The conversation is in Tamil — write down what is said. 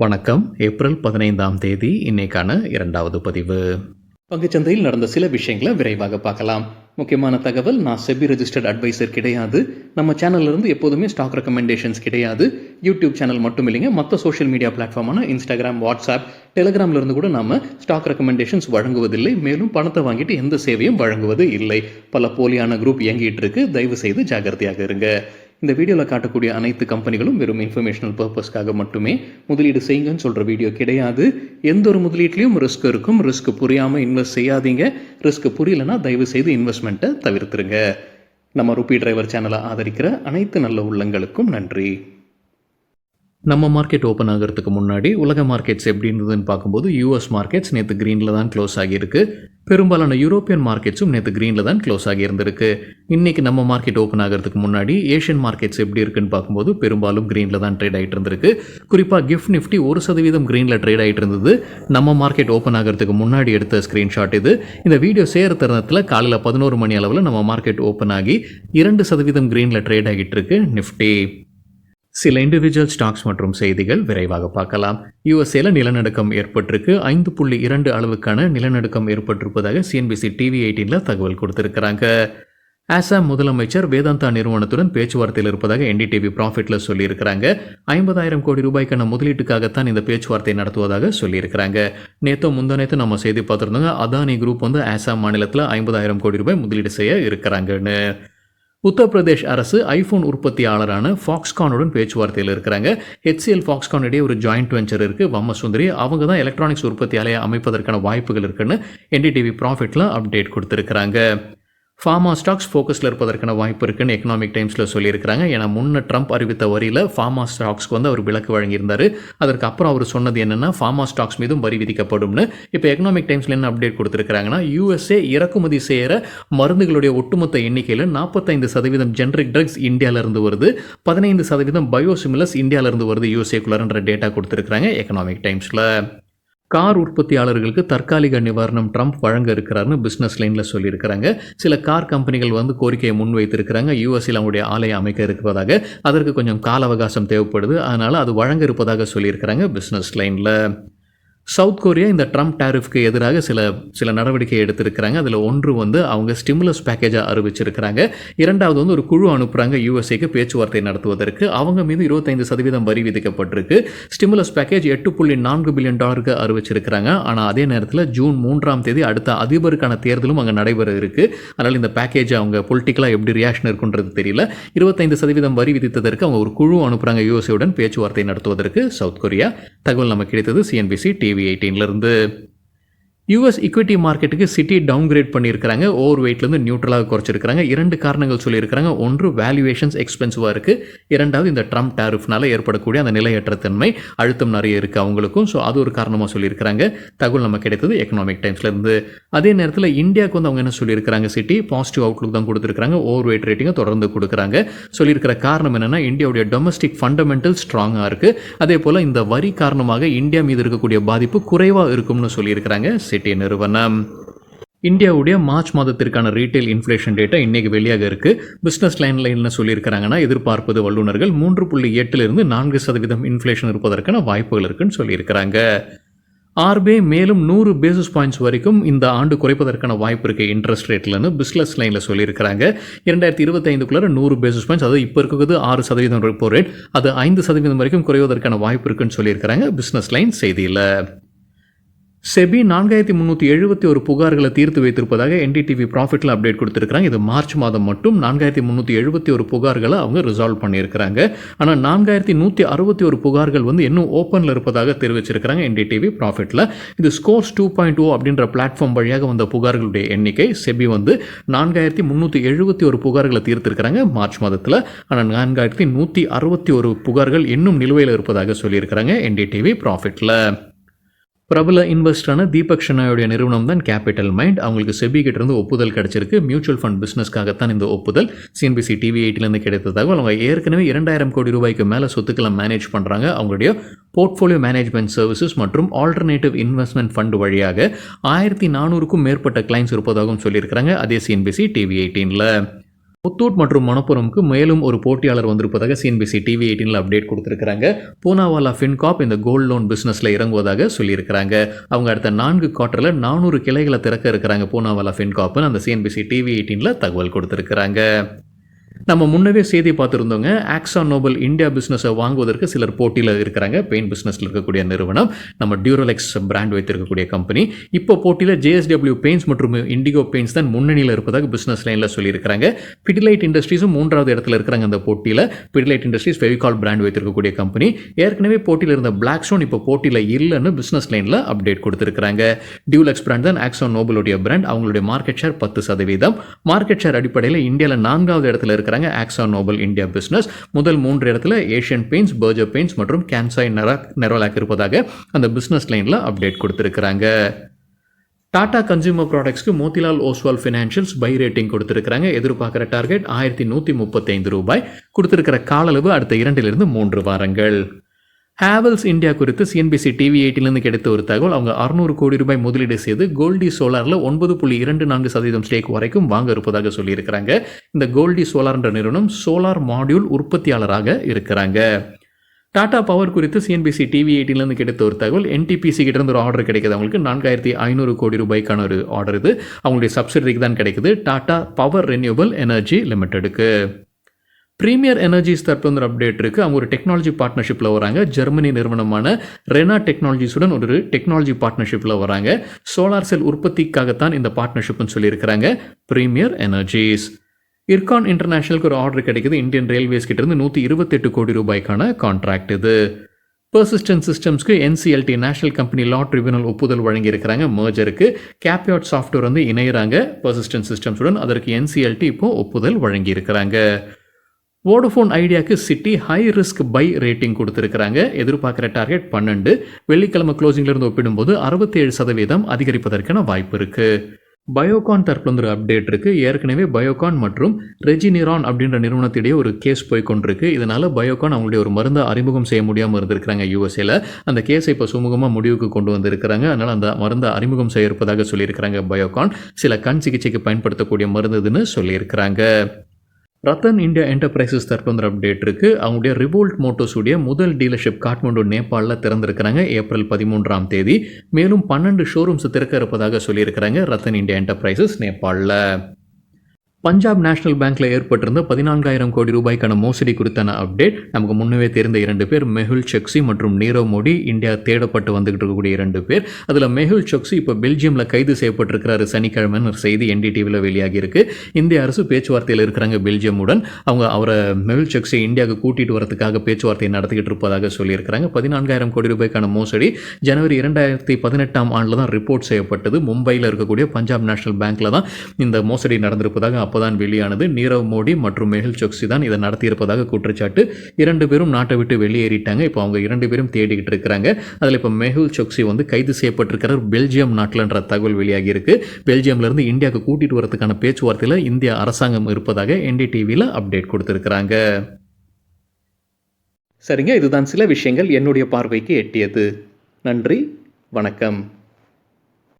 வணக்கம். ஏப்ரல் 15ஆம் தேதி இன்னைக்கான 2வது பதிவு. பங்குச்சந்தையில் நடந்த சில விஷயங்களை விரைவாக பார்க்கலாம். முக்கியமான தகவல், நான் செபி ரெஜிஸ்டர்ட் அட்வைசர் கிடையாது. நம்ம சேனல்ல இருந்து எப்போதுமே ஸ்டாக் ரெக்கமெண்டேஷன்ஸ் கிடையாது. யூடியூப் சேனல் மட்டும் இல்லைங்க, மற்ற சோஷியல் மீடியா பிளாட்ஃபார்மான இன்ஸ்டாகிராம், வாட்ஸ்அப், டெலிகிராம்ல இருந்து கூட நம்ம ஸ்டாக் ரெக்கமெண்டேஷன்ஸ் வழங்குவதில்லை. மேலும் பணத்தை வாங்கிட்டு எந்த சேவையும் வழங்குவது இல்லை. பல போலியான குரூப் இயங்கிட்டு இருக்கு. தயவு செய்து ஜாகிரதையாக இருங்க. இந்த வீடியோவில் காட்டக்கூடிய அனைத்து கம்பெனிகளும் வெறும் இன்ஃபர்மேஷனல் பர்பஸ்க்காக மட்டுமே முதலீடு செய்யுங்கன்னு சொல்கிற வீடியோ கிடையாது. எந்த ஒரு முதலீட்லையும் ரிஸ்க் இருக்கும். ரிஸ்க் புரியாமல் இன்வெஸ்ட் செய்யாதீங்க. ரிஸ்க் புரியலன்னா தயவு செய்து இன்வெஸ்ட்மெண்ட்டை தவிர்த்துருங்க. நம்ம ருபி டிரைவர் சேனலை ஆதரிக்கிற அனைத்து நல்ல உள்ளங்களுக்கும் நன்றி. நம்ம மார்க்கெட் ஓப்பன் ஆகிறதுக்கு முன்னாடி உலக மார்க்கெட்ஸ் எப்படி இருந்ததுன்னு பார்க்கும்போது யூஎஸ் மார்க்கெட்ஸ் நேற்று க்ரீனில் தான் க்ளோஸ் ஆகியிருக்கு. பெரும்பாலான யூரோப்பியன் மார்க்கெட்ஸும் நேற்று க்ரீனில் தான் க்ளோஸ் ஆகியிருந்திருக்கு. இன்றைக்கி நம்ம மார்க்கெட் ஓப்பன் ஆகிறதுக்கு முன்னாடி ஏஷியன் மார்க்கெட்ஸ் எப்படி இருக்குன்னு பார்க்கும்போது பெரும்பாலும் க்ரீனில் தான் ட்ரேட் ஆகிட்டு இருந்திருக்கு. குறிப்பாக கிஃப்ட் நிஃப்டி 1% க்ரீனில் ட்ரேட் ஆகிட்டு இருந்தது. நம்ம மார்க்கெட் ஓப்பன் ஆகிறதுக்கு முன்னாடி எடுத்த ஸ்க்ரீன்ஷாட் இது. இந்த வீடியோ சேர தருணத்தில் காலையில் 11 மணி அளவில் நம்ம மார்க்கெட் ஓப்பன் ஆகி 2% க்ரீனில் ட்ரேட் ஆகிட்டு இருக்கு நிஃப்டி. சில இண்டிவிஜுவல் ஸ்டாக்ஸ் மற்றும் செய்திகள் விரைவாக பார்க்கலாம். யுஎஸ்ஏல நிலநடுக்கம் ஏற்பட்டிருக்கு. 5.2 அளவுக்கான நிலநடுக்கம் ஏற்பட்டிருப்பதாக சிஎன்பிசி டிவி 18 தகவல் கொடுத்திருக்கிறாங்க. ஆசாம் முதலமைச்சர் வேதாந்தா நிறுவனத்துடன் பேச்சுவார்த்தையில் இருப்பதாக என்டிடிவி ப்ராஃபிட்ல சொல்லியிருக்கிறாங்க. 50,000 கோடி ரூபாய்க்கான முதலீட்டுக்காகத்தான் இந்த பேச்சுவார்த்தை நடத்துவதாக சொல்லியிருக்கிறாங்க. நேற்று முந்தானேத்து நம்ம செய்தி பார்த்துருந்தோங்க. அதானி குரூப் ஆசாம் மாநிலத்தில் 50,000 கோடி ரூபாய் முதலீடு செய்ய இருக்கிறாங்கன்னு. உத்தரப்பிரதேஷ் அரசு ஐஃபோன் உற்பத்தியாளரான ஃபாக்ஸ்கானுடன் பேச்சுவார்த்தையில் இருக்கிறாங்க. HCL ஃபாக்ஸ்கான் இடையே ஒரு ஜாயிண்ட் வெஞ்சர் இருக்குது. வம்மசுந்தரி அவங்க தான் எலக்ட்ரானிக்ஸ் உற்பத்தி ஆலையை அமைப்பதற்கான வாய்ப்புகள் இருக்குன்னு என்டிடிவி ப்ராஃபிட்டில் அப்டேட் கொடுத்துருக்குறாங்க. ஃபார்மா ஸ்டாக்ஸ் ஃபோக்கஸில் இருப்பதற்கான வாய்ப்பு இருக்குன்னு எக்கனாமிக் டைம்ஸில் சொல்லியிருக்கிறாங்க. ஏன்னா முன்ன ட்ரம்ப் அறிவித்த வரியில் ஃபார்மா ஸ்டாக்ஸ்க்கு அவர் விலக்கு வழங்கியிருந்தார். அதற்கு அப்புறம் அவர் சொன்னது என்னென்னா ஃபார்மா ஸ்டாக்ஸ் மீதும் வரி விதிக்கப்படும்னு. இப்போ எக்கனாமிக் டைம்ஸில் என்ன அப்டேட் கொடுத்துருக்காங்கன்னா, யூஎஸ்ஏ இறக்குமதி செய்கிற மருந்துகளுடைய ஒட்டுமொத்த எண்ணிக்கையில் 45% ஜெனரிக் ட்ரக்ஸ் இந்தியாவிலிருந்து வருது, 15% பயோசிமிலஸ் இந்தியாவிலிருந்து வருது யூஎஸ்ஏக்குள்ளன்ற டேட்டா கொடுத்துருக்காங்க எக்கனாமிக் டைம்ஸில். கார் உற்பத்தியாளர்களுக்கு தற்காலிக நிவாரணம் ட்ரம்ப் வழங்க இருக்கிறாருன்னு பிஸ்னஸ் லைனில் சொல்லியிருக்கிறாங்க. சில கார் கம்பெனிகள் கோரிக்கையை முன்வைத்திருக்கிறாங்க. யூஎஸ்ஏல அவங்களுடைய ஆலையை அமைக்க இருக்கிறதாக. அதற்கு கொஞ்சம் கால அவகாசம் தேவைப்படுது. அதனால் அது வழங்க இருப்பதாக சொல்லியிருக்கிறாங்க பிஸ்னஸ் லைனில். சவுத் கொரியா இந்த ட்ரம்ப் டேரிஃப்க்கு எதிராக சில நடவடிக்கை எடுத்திருக்கிறாங்க. அதில் ஒன்று அவங்க ஸ்டிமுலஸ் பேக்கேஜாக அறிவிச்சிருக்கிறாங்க. இரண்டாவது ஒரு குழு அனுப்புகிறாங்க யூஎஸ்ஏக்கு பேச்சுவார்த்தை நடத்துவதற்கு. அவங்க மீது 25% வரி விதிக்கப்பட்டிருக்கு. ஸ்டிமுலஸ் பேக்கேஜ் $8.4 பில்லியன் அறிவிச்சிருக்கிறாங்க. ஆனால் அதே நேரத்தில் ஜூன் 3ஆம் தேதி அடுத்த அதிபருக்கான தேர்தலும் அங்கே நடைபெற இருக்குது. அதனால் இந்த பேக்கேஜ் அவங்க பொலிட்டிக்கலாக எப்படி ரியாக்ஷன் இருக்குன்றது தெரியல. 25% வரி விதித்ததற்கு அவங்க ஒரு குழு அனுப்புகிறாங்க யூஎஸ்ஏவுடன் பேச்சுவார்த்தை நடத்துவதற்கு சவுத் கொரியா. தகவல் நமக்கு கிடைத்தது சிஎன்பிசி டிவி 18 யூஎஸ் ஈக்விட்டி மார்க்கெட்டுக்கு சிட்டி டவுன் கிரேட் பண்ணியிருக்கிறாங்க. ஓவர் வெயிட்லேருந்து நியூட்ரலாக குறைச்சிருக்கிறாங்க. 2 காரணங்கள் சொல்லியிருக்கிறாங்க. ஒன்று, வேல்யூவேஷன்ஸ் எக்ஸ்பென்சிவாக இருக்குது. இரண்டாவது, இந்த ட்ரம்ப் டேரிஃப்னால ஏற்படக்கூடிய அந்த நிலையற்ற தன்மை அழுத்தம் நிறைய இருக்குது அவங்களுக்கும். ஸோ அது ஒரு காரணமாக சொல்லியிருக்கிறாங்க. தகவல் நம்ம கிடைத்தது எக்கனாமிக் டைம்ஸ்லேருந்து. அதே நேரத்தில் இந்தியாவுக்கு அவங்க என்ன சொல்லியிருக்கிறாங்க, சிட்டி பாசிட்டிவ் அவுட்லுக் தான் கொடுத்துருக்காங்க. ஓவர் வெயிட் ரேட்டிங்கை தொடர்ந்து கொடுக்குறாங்க. சொல்லியிருக்கிற காரணம் என்னென்னா, இந்தியாவுடைய டொமஸ்டிக் ஃபண்டமெண்டல் ஸ்ட்ராங்காக இருக்குது. அதே போல் இந்த வரி காரணமாக இந்தியா மீது இருக்கக்கூடிய பாதிப்பு குறைவாக இருக்கும்னு சொல்லியிருக்கிறாங்க சிட்டி நிறுவனம். இந்தியாவுடைய மார்ச் மாதத்திற்கான ரீட்டைல் இன்ஃப்ளேஷன் டேட்டா இன்னைக்கு வெளியாக இருக்கு. பிசினஸ் லைன்ல என்ன சொல்லியிருக்கிறாங்கன்னா, எதிர்பார்ப்பது வல்லுநர்கள் 3.8 4% இன்ஃப்ளேஷன் இருப்பதற்கான வாய்ப்புகள் இருக்குன்னு சொல்லியிருக்கிறாங்க. ஆர்பிஐ மேலும் 100 பேசிஸ் பாயிண்ட்ஸ் வரைக்கும் இந்த ஆண்டு குறைப்பதற்கான வாய்ப்பு இருக்குது இன்ட்ரெஸ்ட் ரேட்லன்னு பிஸ்னஸ் லைனில் சொல்லியிருக்கிறாங்க. 2025 100 பேசிஸ் பாயிண்ட்ஸ், அதாவது இப்போ இருக்கிறது 6% ரெப்போ ரேட், அது 5% வரைக்கும் குறைவதற்கான வாய்ப்பு இருக்குன்னு சொல்லியிருக்கிறாங்க பிஸ்னஸ் லைன் செய்தியில். செபி 4371 புகார்களை தீர்த்து வைத்திருப்பதாக என்டிடிவி ப்ராஃபிட்டில் அப்டேட் கொடுத்துருக்காங்க. இது மார்ச் மாதம் மட்டும் 4371 புகார்களை அவங்க ரிசால்வ் பண்ணியிருக்கிறாங்க. ஆனால் 4161 புகார்கள் இன்னும் ஓப்பனில் இருப்பதாக தெரிவிச்சிருக்கிறாங்க என்டிடிவி ப்ராஃபிட்டில். இது ஸ்கோர்ஸ் 2.0 அப்படின்ற பிளாட்ஃபார்ம் வழியாக வந்த புகார்களுடைய எண்ணிக்கை. செபி 4371 புகார்களை தீர்த்திருக்கிறாங்க மார்ச் மாதத்தில். ஆனால் 4161 புகார்கள் இன்னும் நிலுவையில் இருப்பதாக சொல்லியிருக்கிறாங்க என்டிடிவி ப்ராஃபிட்டில். பிரபல இன்வெஸ்டரான தீபக் ஷனாயோடைய நிறுவனம் தான் கேபிட்டல் மைண்ட். அவங்களுக்கு செபி கிட்ட இருந்து ஒப்புதல் கிடைச்சிருக்கு. மியூச்சுவல் ஃபண்ட் பிசினஸ்க்காகத்தான் இந்த ஒப்புதல். சிஎன்பிசி டிவி 18 கிடைத்த தகவல். அவங்க ஏற்கனவே 2,000 கோடி ரூபாய்க்கு மேலே சொத்துக்களை மேனேஜ் பண்ணுறாங்க. அவங்களுடைய போர்ட்ஃபோலியோ மேனேஜ்மெண்ட் சர்வீசஸ் மற்றும் ஆல்டர்னேட்டிவ் இன்வெஸ்ட்மெண்ட் ஃபண்ட் வழியாக 1400க்கும் மேற்பட்ட கிளைண்ட்ஸ் இருப்பதாகவும் சொல்லியிருக்கிறாங்க. அதே சிஎன்பிசி டிவி 18. முத்தூட் மற்றும் மணப்புரமுக்கு மேலும் ஒரு போட்டியாளர் வந்திருப்பதாக சிஎன்பிசி டிவி 18ல அப்டேட் கொடுத்துருக்காங்க. பூனாவாலா ஃபின்கார்ப் இந்த கோல்ட் லோன் பிஸ்னஸில் இறங்குவதாக சொல்லியிருக்கிறாங்க. அவங்க அடுத்த 4 குவார்ட்டரில் 400 கிளைகளை திறக்க இருக்கிறாங்க பூனாவாலா ஃபின்கார்ப்னு அந்த சிஎன்பிசி டிவி 18ல தகவல் கொடுத்துருக்குறாங்க. நம்ம முன்னவே செய்தி பார்த்துருந்தோங்க. ஆக்ஸான் நோபல் இந்தியா பிஸ்னஸை வாங்குவதற்கு சிலர் போட்டியில் இருக்கிறாங்க. பெயிண்ட் பிஸ்னஸில் இருக்கக்கூடிய நிறுவனம், நம்ம டியூரலெக்ஸ் பிராண்ட் வைத்திருக்கக்கூடிய கம்பெனி. இப்போ போட்டியில் ஜேஎஸ்டபிள்யூ பெயிண்ட்ஸ் மற்றும் இண்டிகோ பெயிண்ட்ஸ் தான் முன்னணியில் இருப்பதாக பிஸ்னஸ் லைனில் சொல்லியிருக்கிறாங்க. பிடிலைட் இண்டஸ்ட்ரீஸும் 3வது இடத்துல இருக்கிறாங்க அந்த போட்டியில். பிடிலைட் இண்டஸ்ட்ரீஸ் ஃபெவிகால் பிராண்ட் வைத்திருக்கக்கூடிய கம்பெனி. ஏற்கனவே போட்டியில் இருந்த பிளாக் ஸ்டோன் இப்போ போட்டியில் இல்லைன்னு பிஸ்னஸ் லைனில் அப்டேட் கொடுத்துருக்காங்க. டியூலெக்ஸ் பிராண்ட் தான் ஆக்ஸான் நோபலுடைய பிராண்ட். அவங்களுடைய மார்க்கெட் ஷேர் 10%. மார்க்கெட் ஷேர் அடிப்படையில் இந்தியாவில் 4வது இடத்துல இருக்கிறாங்க ஆக்ஸான் நோபல் இந்தியா பிசினஸ். முதல் 3 இடத்துல ஏஷியன் பெயிண்ட்ஸ், பர்ஜர் பெயிண்ட்ஸ் மற்றும் கான்சாய் நெரோலாக் இருப்பதாக அந்த பிசினஸ் லைன்ல அப்டேட் கொடுத்திருக்காங்க. டாடா கன்சியூமர் ப்ராடக்ட்ஸ்க்கு Motilal Oswal financials buy rating கொடுத்திருக்காங்க. எதிர்பார்க்கிற டார்கெட் ₹1135. கொடுத்திருக்கிற கால அளவு அடுத்த 2 to 3 வாரங்கள். ஹேவல்ஸ் இந்தியா குறித்து சிஎன்பிசி டிவி 18லேருந்து கிடைத்த ஒரு தகவல். அவங்க ₹600 கோடி முதலீடு செய்து கோல்டி சோலாரில் 9.24% ஸ்டேக் வரைக்கும் வாங்க இருப்பதாக சொல்லியிருக்கிறாங்க. இந்த கோல்டி சோலார்ன்ற நிறுவனம் சோலார் மாடியூல் உற்பத்தியாளராக இருக்கிறாங்க. டாடா பவர் குறித்து சிஎன்பிசி டிவி 18லேருந்து கிடைத்த ஒரு தகவல். என்டிபிசி கிட்ட இருந்து ஒரு ஆர்டர் கிடைக்குது. அவங்களுக்கு ₹4500 கோடி ஒரு ஆர்டர். இது அவங்களுடைய சப்சிடரிக்கு தான் கிடைக்குது, டாடா பவர் ரெனியூவபிள் எனர்ஜி லிமிடெடுக்கு. பிரீமியர் எனர்ஜிஸ் தரப்பு அப்டேட் இருக்குது. அவங்க ஒரு டெக்னாலஜி பார்ட்னர்ஷிப்பில் வராங்க. ஜெர்மனி நிறுவனமான ரெனா டெக்னாலஜிஸுடன் ஒரு டெக்னாலஜி பார்ட்னர்ஷிப்பில் வராங்க. சோலார் செல் உற்பத்திக்காகத்தான் இந்த பார்ட்னர்ஷிப்னு சொல்லியிருக்கிறாங்க பிரீமியர் எனர்ஜிஸ். இர்கான் இன்டர்நேஷனலுக்கு ஒரு ஆர்டர் கிடைக்குது. இந்தியன் ரயில்வேஸ் கிட்ட இருந்து ₹128 கோடி கான்ட்ராக்ட் இது. பெர்சிஸ்டன்ட் சிஸ்டம்ஸ்க்கு NCLT national company law tribunal ஒப்புதல் வழங்கியிருக்கிறாங்க. மர்ஜருக்கு கேப்யாட் சாஃப்ட்வேர் இணைகிறாங்க பெர்சிஸ்டன்ட் சிஸ்டம்ஸுடன். அதற்கு என்சிஎல்டி இப்போ ஒப்புதல் வழங்கியிருக்கிறாங்க. வோடஃபோன் ஐடியாவுக்கு Citi high risk buy rating கொடுத்துருக்காங்க. எதிர்பார்க்குற டார்கெட் 12. வெள்ளிக்கிழமை க்ளோசிங்லேருந்து ஒப்பிடும்போது 67% அதிகரிப்பதற்கான வாய்ப்பு இருக்குது. பயோகான் தரப்புல ஒரு அப்டேட் இருக்குது. ஏற்கனவே பயோகான் மற்றும் ரெஜினிரான் அப்படின்ற நிறுவனத்திடையே ஒரு கேஸ் போய் கொண்டிருக்கு. இதனால் பயோகான் அவங்களுடைய ஒரு மருந்தை அறிமுகம் செய்ய முடியாமல் இருந்திருக்கிறாங்க யூஎஸ்ஏல. அந்த கேஸை இப்போ சுமூகமாக முடிவுக்கு கொண்டு வந்திருக்கிறாங்க. அதனால் அந்த மருந்தை அறிமுகம் செய்ய இருப்பதாக சொல்லியிருக்கிறாங்க பயோகான். சில கண் சிகிச்சைக்கு பயன்படுத்தக்கூடிய மருந்துன்னு சொல்லியிருக்கிறாங்க. ரத்தன் இந்தியா என்டர்பிரைசஸ் தரப்பு அப்டேட் இருக்குது. அவங்களுடைய ரிவோல்ட் மோட்டோஸுடைய முதல் டீலர்ஷிப் காட்மண்டு நேபாளில் திறந்திருக்கிறாங்க ஏப்ரல் 13 மேலும் 12 ஷோரூம்ஸ் திறக்க இருப்பதாக சொல்லியிருக்கிறாங்க ரத்தன் இந்தியா என்டர்பிரைசஸ் நேபாளில். பஞ்சாப் நேஷனல் பேங்க்ல ஏற்பட்டிருந்த 14,000 கோடி ரூபாய்க்கான மோசடி குறித்தான அப்டேட். நமக்கு முன்னவே தெரிந்த 2 பேர் மெஹுல் சோக்சி மற்றும் நீரவ் மோடி இந்தியா தேடப்பட்டு வந்துகிட்டு இருக்கக்கூடிய 2 பேர். அதில் மெஹுல் சோக்சி இப்போ பெல்ஜியமில் கைது செய்யப்பட்டிருக்கிறாரு சனிக்கிழமைன்னு ஒரு செய்தி என்டிடிவியில் வெளியாகி இருக்கு. இந்திய அரசு பேச்சுவார்த்தையில் இருக்கிறாங்க பெல்ஜியமுடன். அவரை மெஹுல் சோக்சி இந்தியாவுக்கு கூட்டிட்டு வரதுக்காக பேச்சுவார்த்தை நடத்திக்கிட்டு இருப்பதாக சொல்லியிருக்கிறாங்க. 14,000 கோடி ரூபாய்க்கான மோசடி ஜனவரி 2018 தான் ரிப்போர்ட் செய்யப்பட்டது. மும்பையில் இருக்கக்கூடிய பஞ்சாப் நேஷனல் பேங்க்ல தான் இந்த மோசடி நடந்திருப்பதாக அப்போதான் வெளியானது. நீரவ் மோடி மற்றும் மெஹுல் சோக்சி தான் இதை நடத்தியிருப்பதாக குற்றச்சாட்டு. 2 பேரும் நாட்டை விட்டு வெளியேறிட்டாங்க. இப்போ அவங்க 2 பேரும் தேடிக்கிட்டு இருக்கிறாங்க. அதில் இப்போ மெஹுல் சோக்சி கைது செய்யப்பட்டிருக்கிறார் பெல்ஜியம் நாட்டில்ன்ற தகவல் வெளியாகி இருக்கு. பெல்ஜியம்லேருந்து இந்தியாவுக்கு கூட்டிட்டு வரதுக்கான பேச்சுவார்த்தையில் இந்திய அரசாங்கம் இருப்பதாக என்டிடிவியில் அப்டேட் கொடுத்துருக்குறாங்க. சரிங்க, இதுதான் சில விஷயங்கள் என்னுடைய பார்வைக்கு எட்டியது. நன்றி, வணக்கம்.